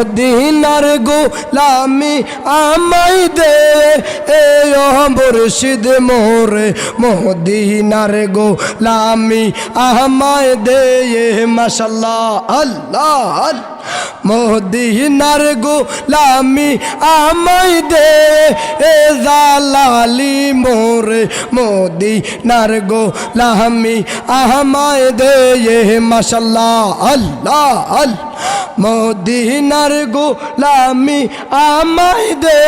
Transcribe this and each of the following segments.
মদিনার গোলামি আমায় দে এ মুর্শিদ মোরে মদিনার গোলামি আমায় দে মাশাআল্লাহ আল্লাহ মদিনার গোলামি আমায় দে এ জালালি মোরে মদিনার গোলামি আমায় দে মাশাআল্লাহ আল্লাহ আল্লাহ মদিনার গোলামি আমায় দে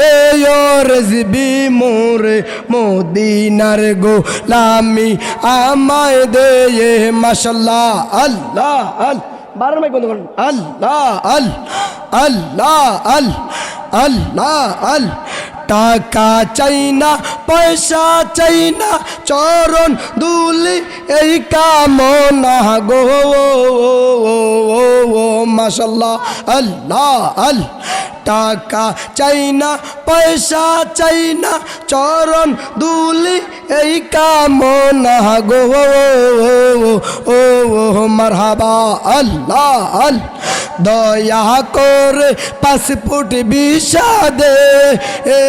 এ রেজবি মোরে মদিনার গোলামি আমায় দে মাশাআল্লাহ আল্লাহ আল্লাহ বারো মাইক বন্ধ করুন আল্লাহ আল্লাহ আল্লাহ আল্লাহ আল্লাহ আল্লাহ টাকা চাই না পয়সা চাই না চরণ দুলি এই কামনা গো মাশাআল্লাহ আল্লাহ আল্লাহ টাকা চাই না পয়সা চাই না চরণ দুলি এই কামনা গো ও মারহাবা আল্লাহ আল্লাহ দয়া করে পাসপোর্ট ভিসা দে এ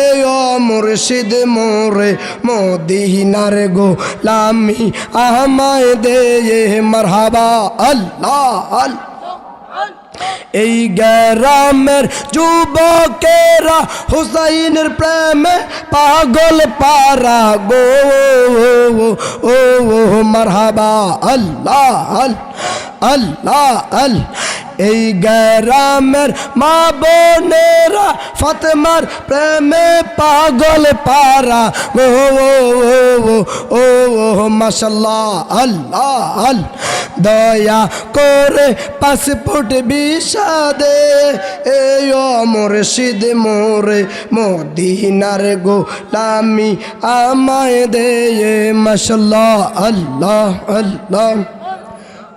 মুর্শিদ মোরে মদিনার গোলামি আমায় দে মারহাবা আল্লাহ আল্লাহ এই গ্রামের যুবকেরা হুসাইনের প্রেমে পাগল পারা গো ও মারহাবা আল্লাহ আল্লাহ আল্লাহ এই গ্রামের মা বোনেরা ফাতেমার প্রেমে পাগল পারা গো ও মাশাআল্লাহ আল্লাহ আল্লাহ দয়া করে পাসপোর্ট ভিসা দে এ মুর্শিদ মোরে মদিনার গোলামি আমায় দে মাশাআল্লাহ আল্লাহ আল্লাহ